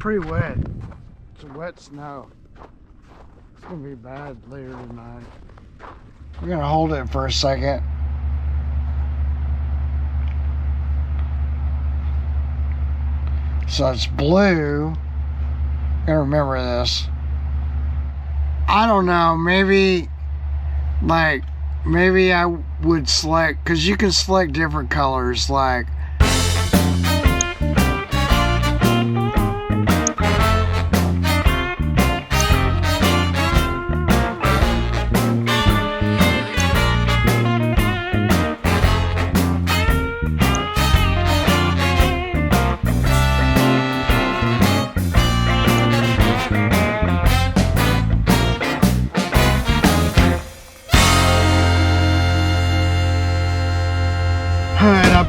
pretty wet. It's a wet snow. It's gonna be bad later tonight. We're gonna hold it for a second. So it's blue. Gotta remember this. I don't know, maybe I would select, because you can select different colors, like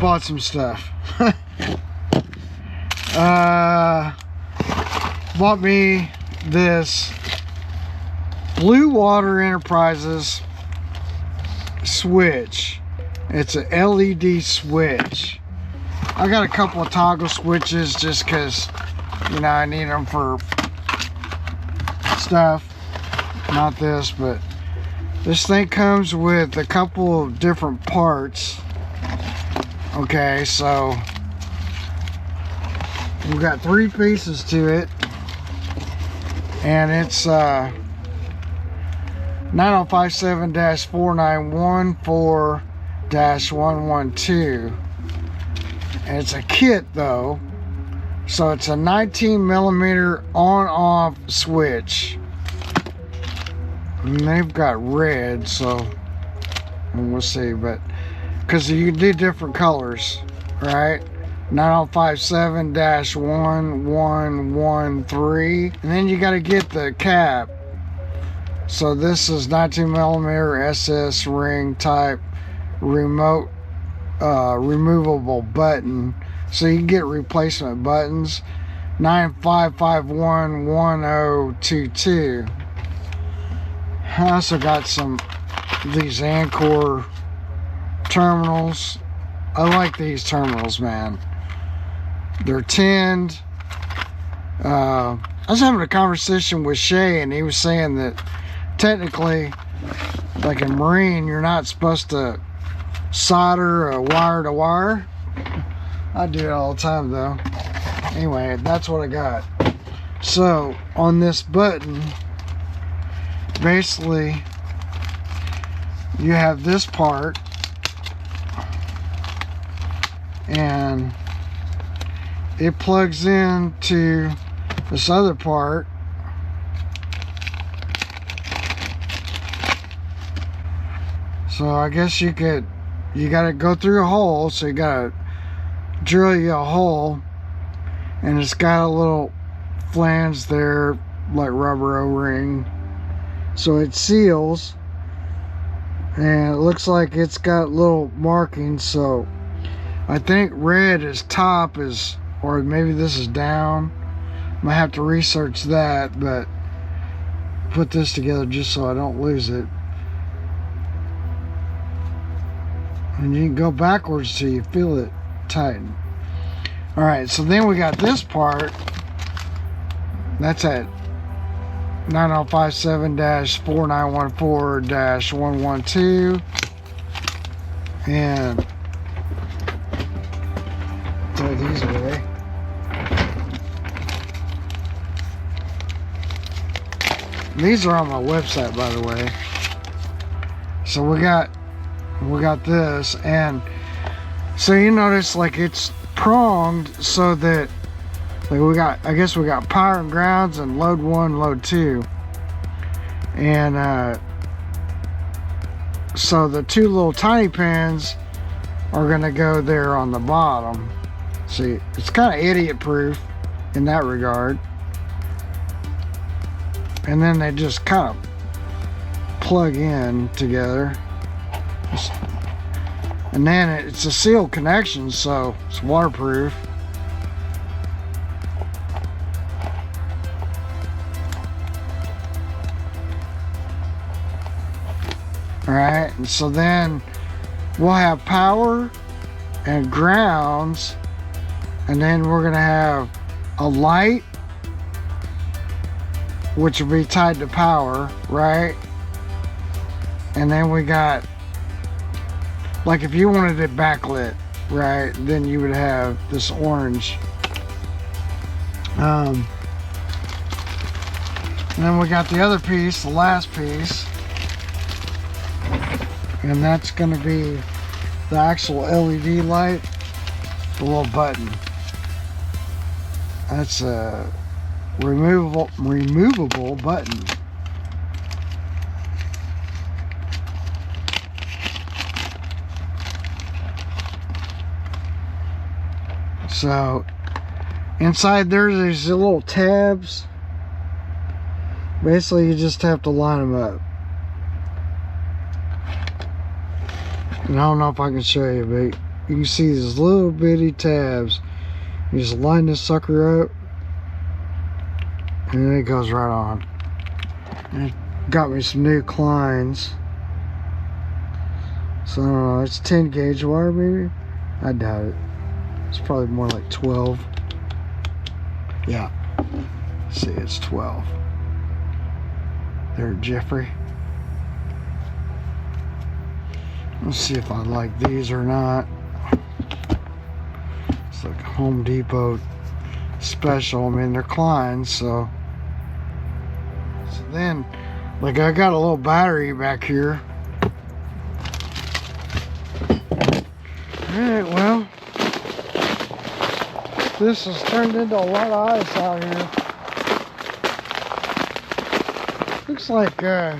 bought some stuff. Bought me this Bluewater Enterprises switch. It's a LED switch. I got a couple of toggle switches just because, you know, I need them for stuff. Not this, but this thing comes with a couple of different parts. Okay, so we've got 3 pieces to it, and it's 9057-4914-112, and it's a kit though, so it's a 19mm on-off switch, and they've got red, so we'll see, but because you can do different colors, right? 9057-1113, and then you got to get the cap. So this is 19mm SS ring type remote removable button, so you can get replacement buttons. 95511022. I also got some of these Anchor terminals. I like these terminals, man. They're tinned. I was having a conversation with Shay, and he was saying that technically, like in Marine, you're not supposed to solder a wire to wire. I do it all the time though. Anyway, that's what I got. So on this button, basically you have this part, and it plugs into this other part. So I guess you got to go through a hole, so you got to drill you a hole, and it's got a little flange there, like rubber O-ring, so it seals, and it looks like it's got little markings. So I think red is top, is, or maybe this is down. I might have to research that, but put this together just so I don't lose it. And you can go backwards till you feel it tighten. Alright, so then we got this part. That's at 9057-4914-112. And throw these away. These are on my website, by the way. So we got this, and so you notice like it's pronged so that like I guess we got power and grounds and load 1, load 2, and so the 2 little tiny pins are gonna go there on the bottom. See, it's kind of idiot proof in that regard, and then they just kind of plug in together. And then it's a sealed connection, so it's waterproof. Alright, and so then we'll have power and grounds, and then we're gonna have a light which will be tied to power, right? And then we got, like if you wanted it backlit, right, then you would have this orange. And then we got the other piece, the last piece, and that's going to be the actual LED light, the little button. That's a removable button. So inside there's these little tabs. Basically you just have to line them up. And I don't know if I can show you, but you can see these little bitty tabs. You just line this sucker up and then it goes right on. And it got me some new Kleins. So I don't know, it's 10 gauge wire maybe? I doubt it. It's probably more like 12. Yeah. See, it's 12. There, Jeffrey. Let's see if I like these or not. It's like a Home Depot special. I mean, they're Kleins, so then, like, I got a little battery back here. Alright, well, this has turned into a lot of ice out here. Looks like, I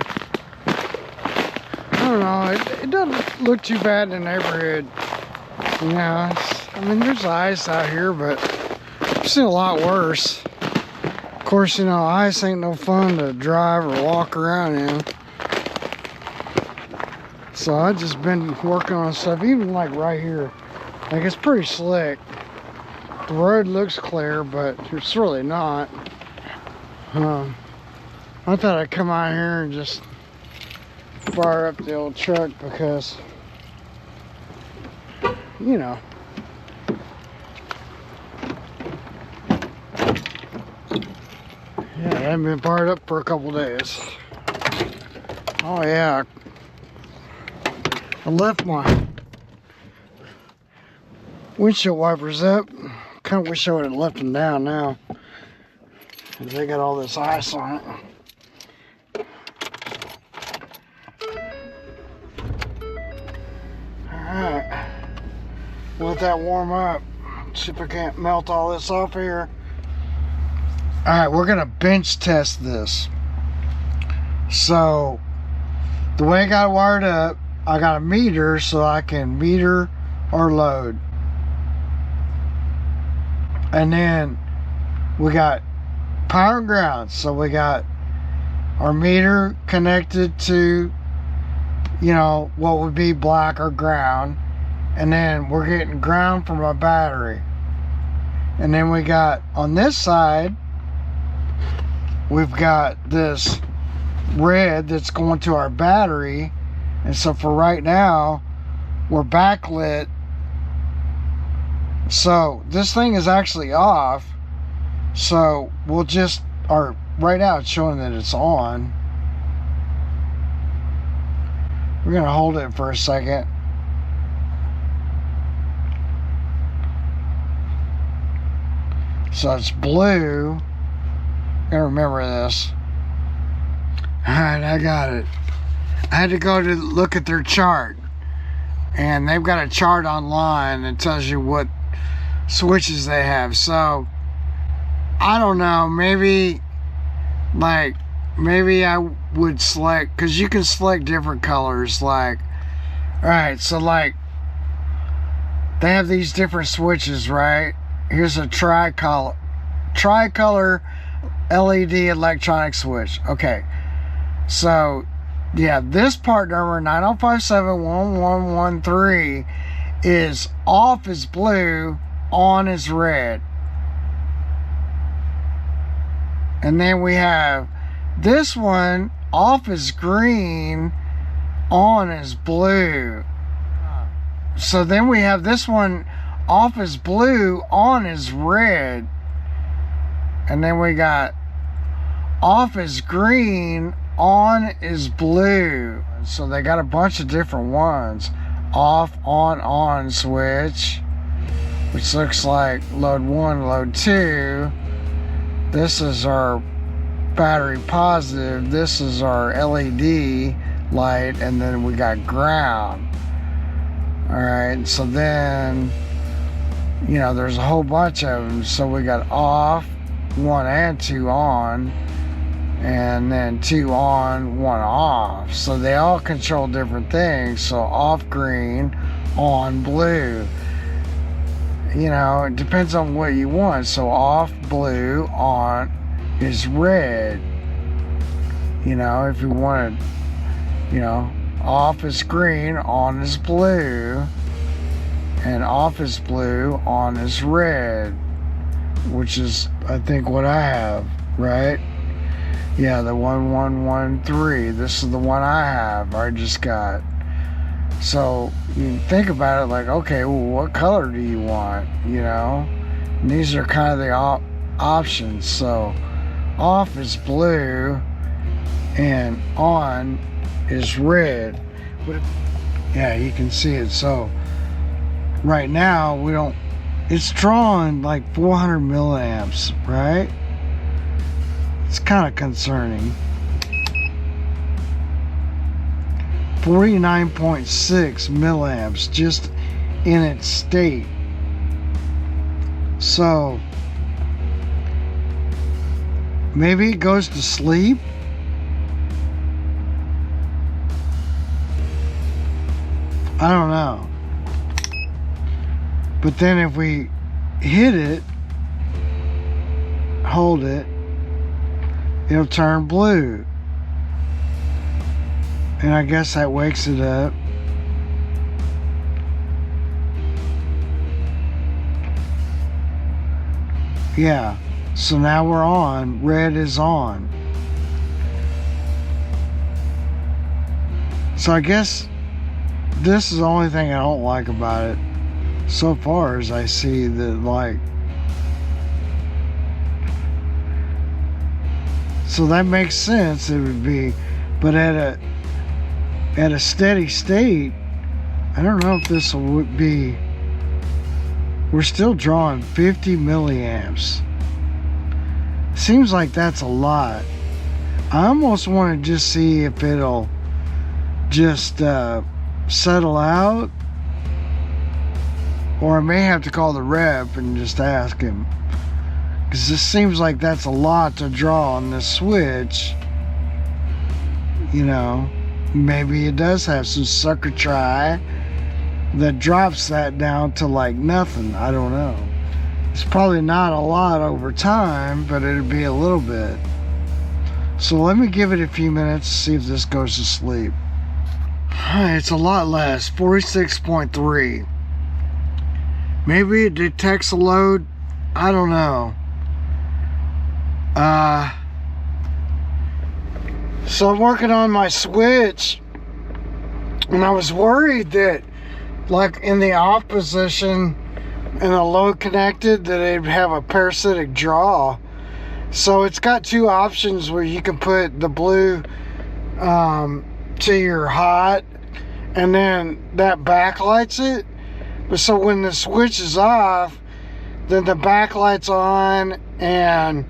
don't know, it doesn't look too bad in the neighborhood. You know, I mean, there's ice out here, but I've seen a lot worse. Of course, you know, ice ain't no fun to drive or walk around in. So I've just been working on stuff, even like right here. Like, it's pretty slick. The road looks clear, but it's really not. I thought I'd come out here and just fire up the old truck because, you know, yeah, I haven't been fired up for a couple days. Oh yeah, I left my windshield wipers up. Kind of wish I would have left them down now, because they got all this ice on it. Alright, let that warm up. See if I can't melt all this off here. Alright, we're gonna bench test this. So the way I got it wired up, I got a meter so I can meter our load. And then we got power and ground. So we got our meter connected to, you know, what would be black or ground. And then we're getting ground from our battery. And then we got, on this side, we've got this red that's going to our battery. And so for right now, we're backlit. So this thing is actually off. So we'll just, or right now it's showing that it's on. We're gonna hold it for a second. So it's blue. Gotta remember this. Alright, I got it. I had to go to look at their chart. And they've got a chart online that tells you what switches they have. So I don't know, maybe I would select, because you can select different colors. Like, alright, so like they have these different switches, right? Here's a tricolor LED electronic switch. Okay, so yeah, this part number 90571113 is off is blue, on is red. And then we have this one, off is green, on is blue. So then we have this one, off is blue, on is red. And then we got off is green, on is blue. So they got a bunch of different ones. Off, on switch, which looks like load 1, load 2. This is our battery positive. This is our LED light, and then we got ground. Alright, so then, you know, there's a whole bunch of them. So we got off, 1 and 2 on, and then 2 on, 1 off. So they all control different things. So off green, on blue. You know, it depends on what you want. So off blue, on is red. You know, if you wanted, you know, off is green, on is blue, and off is blue, on is red, which is, I think, what I have, right? Yeah, the 1113. This is the one I have. I just got. So you think about it like, okay, well, what color do you want? You know, and these are kind of the options. So off is blue, and on is red. But yeah, you can see it. So right now we don't. It's drawing like 400 milliamps, right? It's kind of concerning. 49.6 milliamps just in its state. So maybe it goes to sleep. I don't know. But then if we hit it, hold it, it'll turn blue. And I guess that wakes it up. Yeah, so now we're on. Red is on. So I guess this is the only thing I don't like about it so far, as I see that, like, so that makes sense. It would be, but at a steady state, I don't know if this would be. We're still drawing 50 milliamps. Seems like that's a lot. I almost want to just see if it'll just settle out, or I may have to call the rep and just ask him, because this seems like that's a lot to draw on this switch. You know, maybe it does have some sucker try that drops that down to like nothing. I don't know. It's probably not a lot over time, but it'd be a little bit. So let me give it a few minutes to see if this goes to sleep. It's a lot less, 46.3. Maybe it detects a load. I don't know. So I'm working on my switch, and I was worried that, like, in the off position and the load connected, that it'd have a parasitic draw. So it's got two options where you can put the blue to your hot, and then that backlights it. But so when the switch is off, then the backlight's on, and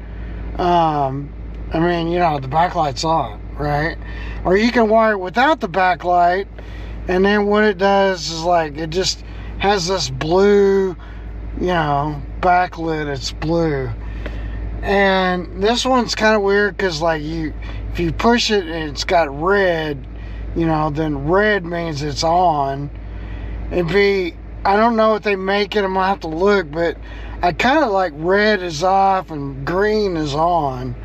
I mean, you know, the backlight's on, right? Or you can wire it without the backlight, and then what it does is, like, it just has this blue, you know, backlit. It's blue. And this one's kind of weird because, like, if you push it and it's got red, you know, then red means it's on. I don't know what they make it. I'm gonna have to look, but I kind of like red is off and green is on.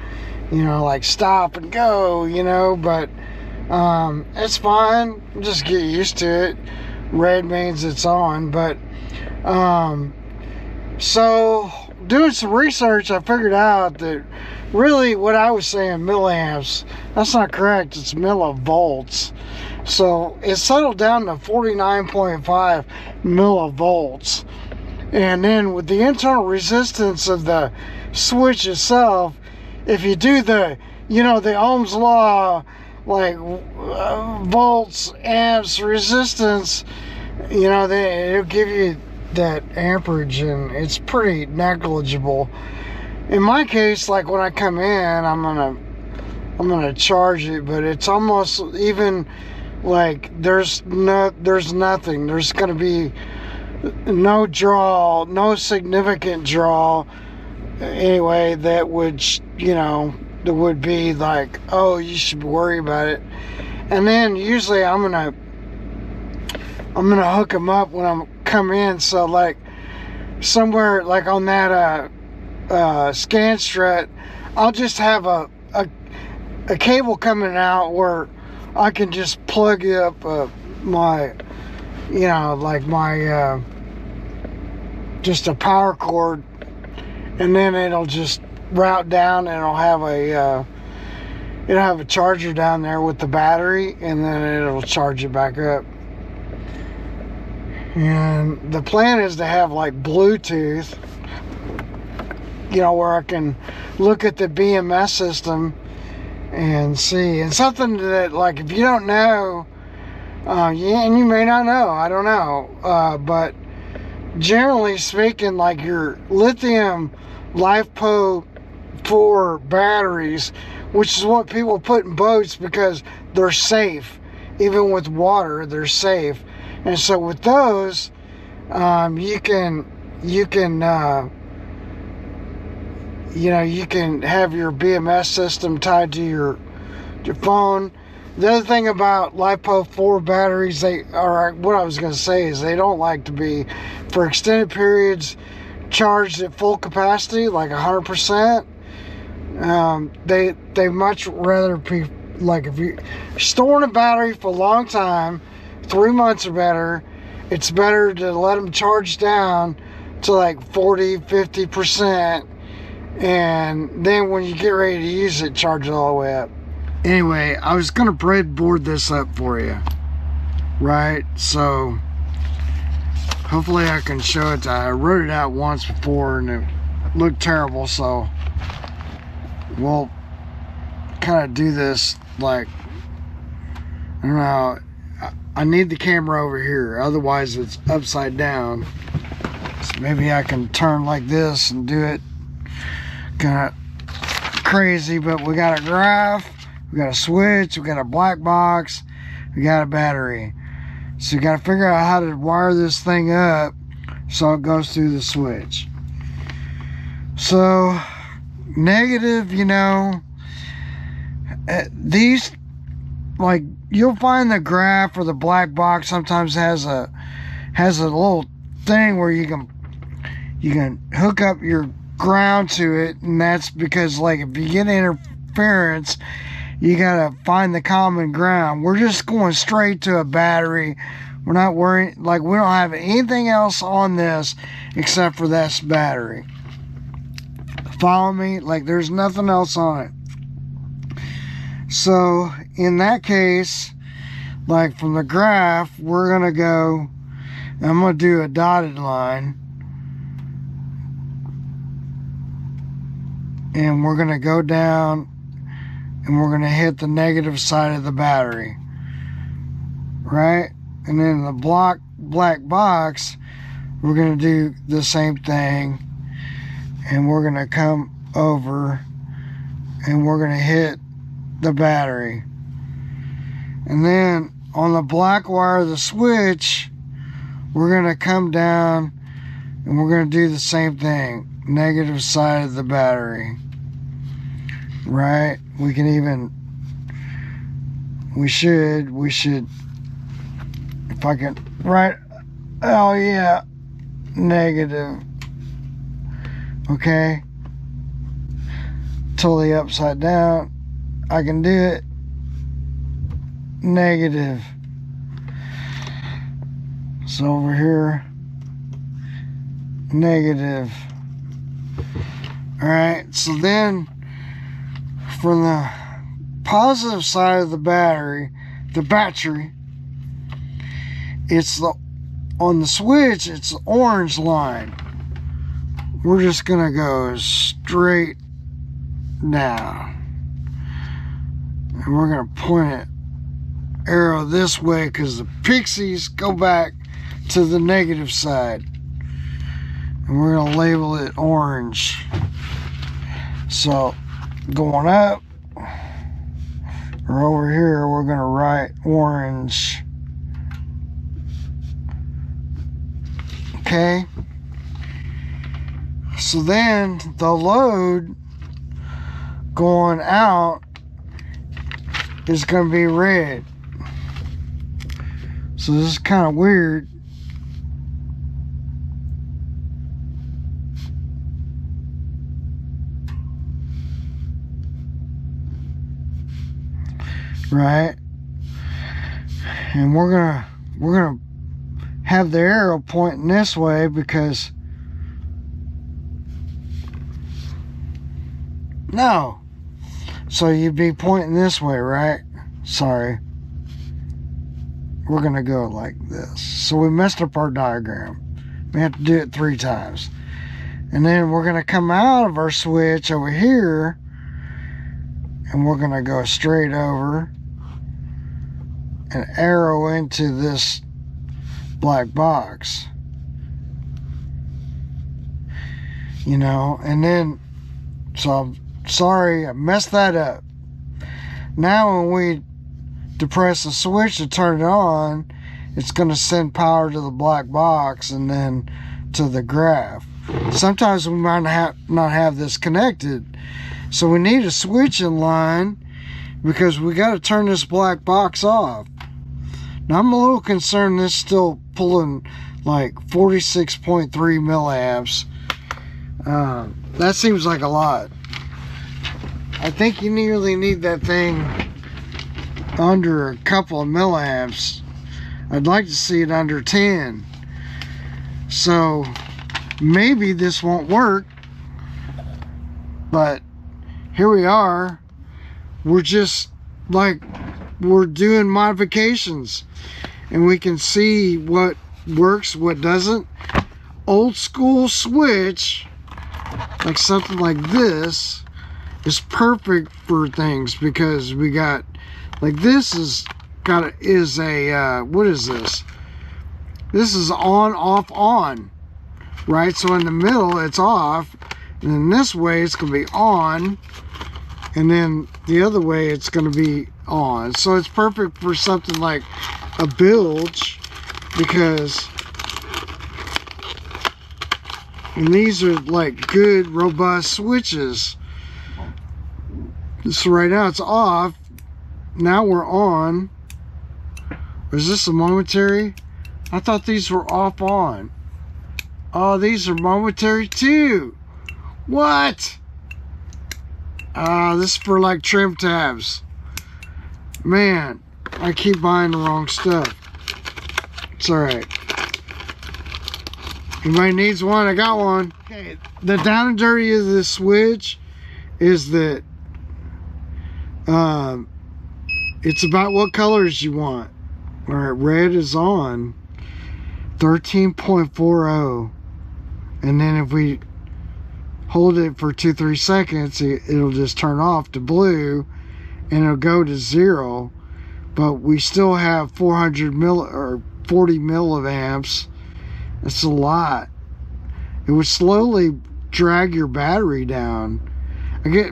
You know, like stop and go, you know, but it's fine. Just get used to it. Red means it's on, but so doing some research, I figured out that really what I was saying, milliamps, that's not correct. It's millivolts. So it settled down to 49.5 millivolts. And then with the internal resistance of the switch itself, if you do the you know, the Ohm's law, like volts, amps, resistance, you know, it'll give you that amperage, and it's pretty negligible. In my case, like when I come in, I'm gonna charge it, but it's almost even like there's nothing. There's gonna be no draw, no significant draw anyway that would, you know, that would be like, oh, you should worry about it. And then usually I'm gonna hook them up when I'm come in, so like somewhere like on that scan strut, I'll just have a cable coming out where I can just plug up my, you know, like my just a power cord, and then it'll just route down, and it'll have a charger down there with the battery, and then it'll charge it back up. And the plan is to have like Bluetooth, you know, where I can look at the BMS system and see. And something that, like, if you don't know, and you may not know, I don't know, but generally speaking, like your lithium LiFePO4 batteries, which is what people put in boats because they're safe, even with water, they're safe. And so with those, you can you know, you can have your BMS system tied to your phone. The other thing about LiFePO4 batteries, what I was going to say is they don't like to be, for extended periods, charged at full capacity, like 100%. They much rather be, like, if you're storing a battery for a long time, 3 months or better, it's better to let them charge down to like 40-50%, and then when you get ready to use it, charge it all the way up. Anyway, I was gonna breadboard this up for you, right? So hopefully I can show it. I wrote it out once before and it looked terrible, so we'll kind of do this like, I don't know, I need the camera over here, otherwise it's upside down. So maybe I can turn like this and do it kind of crazy. But we got a graph, we got a switch, we got a black box, we got a battery. So you got to figure out how to wire this thing up so it goes through the switch. So negative, you know, these, like, you'll find the graph or the black box sometimes has a little thing where you can hook up your ground to it, and that's because, like, if you get interference, you gotta find the common ground. We're just going straight to a battery. We're not worrying, like, we don't have anything else on this except for this battery. Follow me? Like, there's nothing else on it. So in that case, like, from the graph, we're gonna go, I'm gonna do a dotted line, and we're gonna go down and we're gonna hit the negative side of the battery, right? And then the black box, we're gonna do the same thing, and we're gonna come over and we're gonna hit the battery. And then on the black wire of the switch, we're gonna come down and we're gonna do the same thing, negative side of the battery, right? We can even, we should, if I can, right? Oh yeah, negative. Okay, totally upside down. I can do it. Negative. So over here, negative. Alright, so then from the positive side of the battery, it's on the switch, it's the orange line. We're just gonna go straight down. And we're going to point it, arrow this way, because the pixies go back to the negative side. And we're going to label it orange. So going up, or over here, we're going to write orange. Okay. So then the load going out is going to be red. So this is kind of weird. Right? And we're gonna have the arrow pointing this way because no. So you'd be pointing this way, right? Sorry. We're gonna go like this. So we messed up our diagram. We have to do it 3 times. And then we're gonna come out of our switch over here, and we're gonna go straight over and arrow into this black box. You know, and then, so I'm sorry, I messed that up. Now when we depress the switch to turn it on, it's going to send power to the black box and then to the graph. Sometimes we might not have this connected, so we need a switch in line because we got to turn this black box off. Now I'm a little concerned this is still pulling like 46.3 milliamps. That seems like a lot. I think you nearly need that thing under a couple of milliamps. I'd like to see it under 10. So maybe this won't work, but here we are. We're just like, we're doing modifications and we can see what works, what doesn't. Old school switch, like something like this, is perfect for things because we got, like this is a what is this? This is on, off, on, right? So in the middle it's off, and then this way it's gonna be on, and then the other way it's gonna be on. So it's perfect for something like a bilge, because, and these are like good robust switches. So right now it's off, now we're on. Or is this a momentary? I thought these were off on. Oh, these are momentary too. What? This is for like trim tabs. Man, I keep buying the wrong stuff. It's alright. Anybody needs one? I got one. Okay, the down and dirty of this switch is that it's about what colors you want. Alright, red is on 13.40, and then if we hold it for 2-3 seconds, it'll just turn off to blue and it'll go to 0, but we still have 40 milliamps. That's a lot. It would slowly drag your battery down.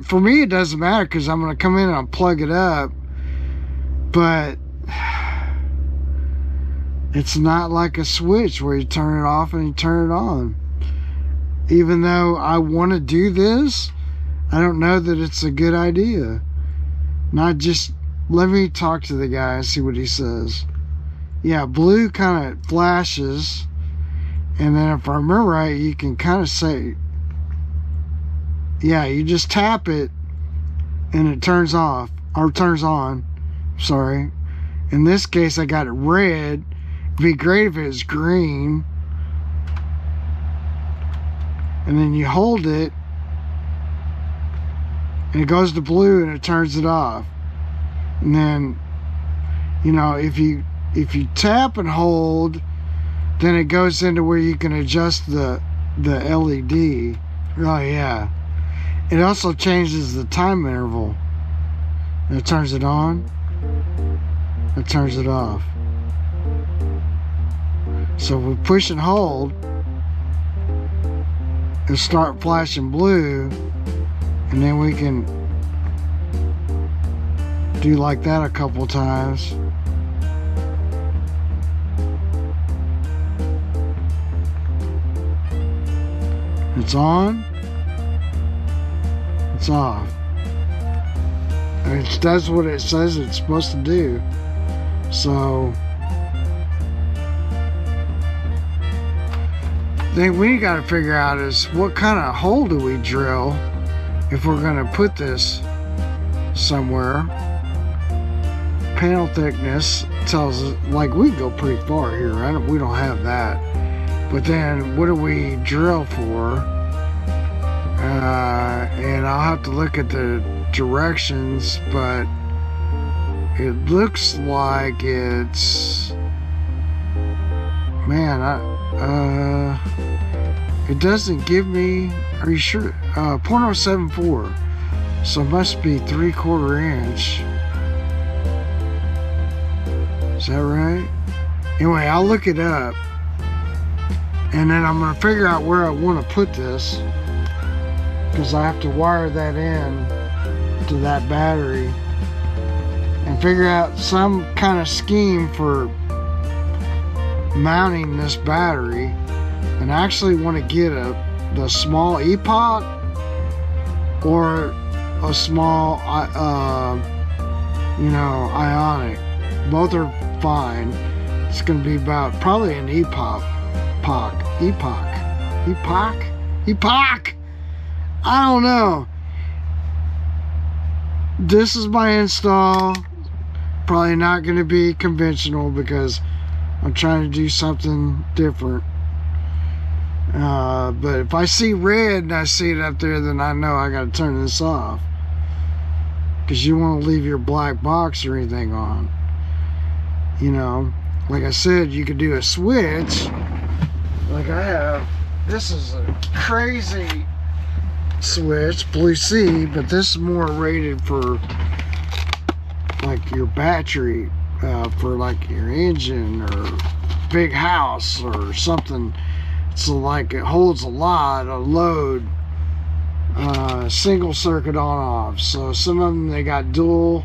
For me it doesn't matter because I'm going to come in and I'll plug it up, but it's not like a switch where you turn it off and you turn it on. Even though I want to do this, I don't know that it's a good idea. Not just, let me talk to the guy and see what he says. Yeah, blue kind of flashes, and then if I remember right, you can kind of say, yeah, you just tap it and it turns off, or turns on. Sorry. In this case, I got it red. It'd be great if it was green. And then you hold it and it goes to blue and it turns it off. And then, you know, if you tap and hold, then it goes into where you can adjust the LED. Oh yeah. It also changes the time interval. That turns it on. That turns it off. So if we push and hold, it'll start flashing blue, and then we can do like that a couple times. It's on, it's off. And it does what it says it's supposed to do. So the thing we got to figure out is what kind of hole do we drill if we're going to put this somewhere. Panel thickness tells us, like, we can go pretty far here. We don't have that. But then what do we drill for? And I'll have to look at the directions, but it looks like it's, man, it doesn't give me, are you sure? 0.074, so it must be 3/4 inch. Is that right? Anyway, I'll look it up, and then I'm going to figure out where I want to put this, because I have to wire that in to that battery and figure out some kind of scheme for mounting this battery. And I actually want to get the small epoch or a small ionic. Both are fine. It's going to be about probably an epoch. I don't know. This is my install. Probably not going to be conventional because I'm trying to do something different. But if I see red and I see it up there, then I know I got to turn this off, because you want to leave your black box or anything on. You know, like I said, you could do a switch like I have. This is a crazy switch, Blue Sea, but this is more rated for like your battery, for like your engine or big house or something. So like it holds a lot of load, single circuit on off. So some of them, they got dual.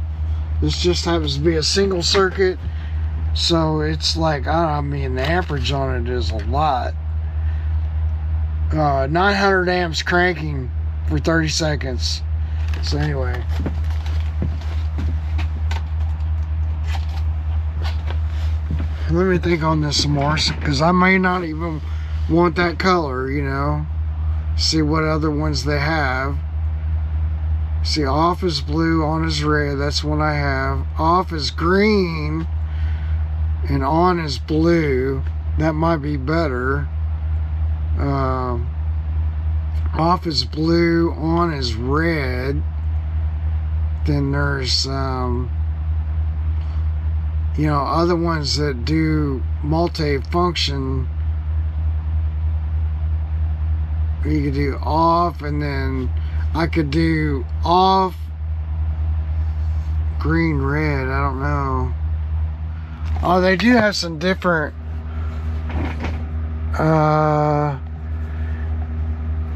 This just happens to be a single circuit, so it's like, I mean, the amperage on it is a lot. 900 amps cranking for 30 seconds. So anyway, let me think on this some more, because I may not even want that color, you know. See what other ones they have. See, off is blue, on is red. That's one I have. Off is green and on is blue. That might be better. Off is blue, on is red. Then there's other ones that do multi-function. You could do off, and then I could do off, green, red. I don't know. Oh, they do have some different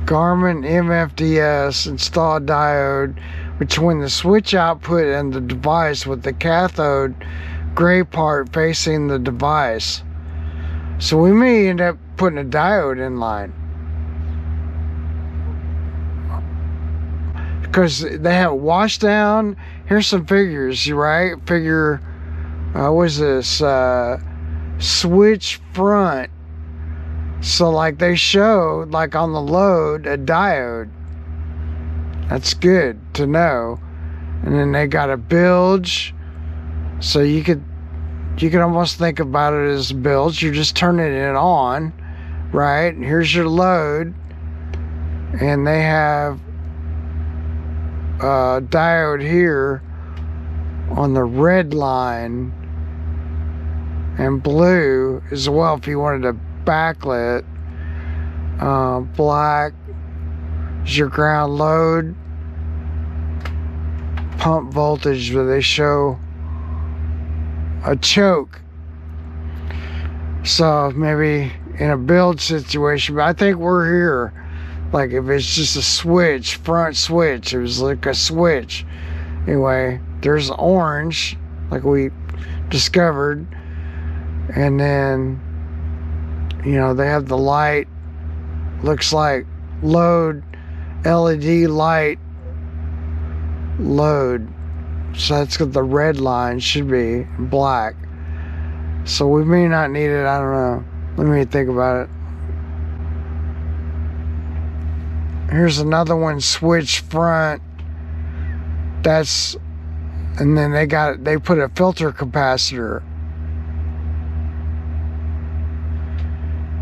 Garmin MFDS install diode between the switch output and the device, with the cathode gray part facing the device. So we may end up putting a diode in line, because they have wash down. Here's some figures, right? Figure, what is this? Switch front. So like they showed, like on the load, a diode. That's good to know. And then they got a bilge. So you could almost think about it as a bilge. You're just turning it on, right? Here's your load. And they have a diode here on the red line, and blue as well if you wanted a backlit. Black is your ground load. pump voltage, but they show a choke. So maybe in a build situation, but I think we're here. Like if it's just a switch, front switch, it was like a switch. Anyway, there's orange, like we discovered, and then, you know, they have the light, looks like load, LED light, load. So that's got the red line, should be black. So we may not need it, I don't know. Let me think about it. Here's another one, switch front. That's, and then they put a filter capacitor.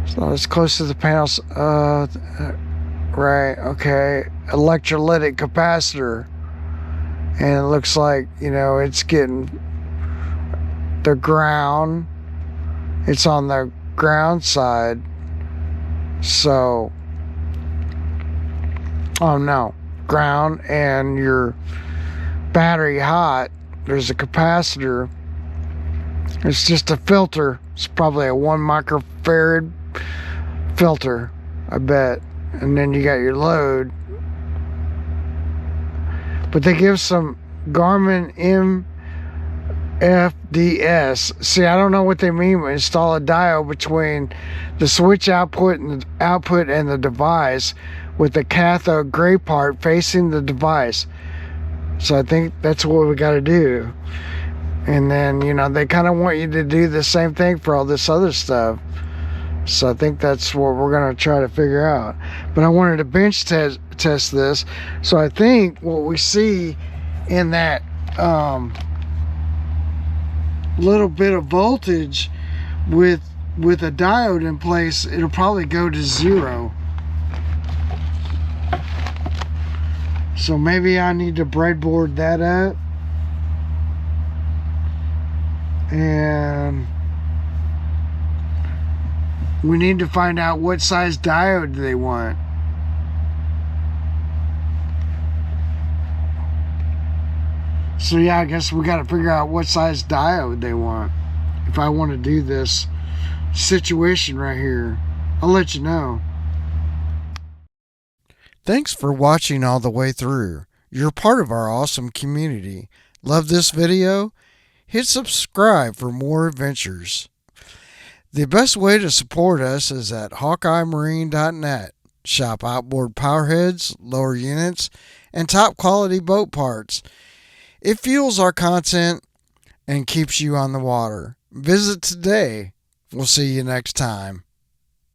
So it's close to the panels. Right, okay. Electrolytic capacitor. And it looks like, you know, it's getting the ground. It's on the ground side. So, oh no, ground and your battery hot. There's a capacitor. It's just a filter. It's probably a 1 microfarad filter, I bet. And then you got your load. But they give some Garmin FDS. See, I don't know what they mean by install a diode between the switch output and the device with the cathode gray part facing the device. So I think that's what we got to do. And then, you know, they kind of want you to do the same thing for all this other stuff. So I think that's what we're going to try to figure out. But I wanted to bench test this. So I think what we see in that little bit of voltage with a diode in place, it'll probably go to 0. So maybe I need to breadboard that up. And we need to find out what size diode they want. So yeah, I guess we got to figure out what size diode they want if I want to do this situation right here. I'll let you know. Thanks for watching all the way through. You're part of our awesome community. Love this video? Hit subscribe for more adventures. The best way to support us is at HawkeyeMarine.net. Shop outboard powerheads, lower units, and top quality boat parts. It fuels our content and keeps you on the water. Visit today. We'll see you next time.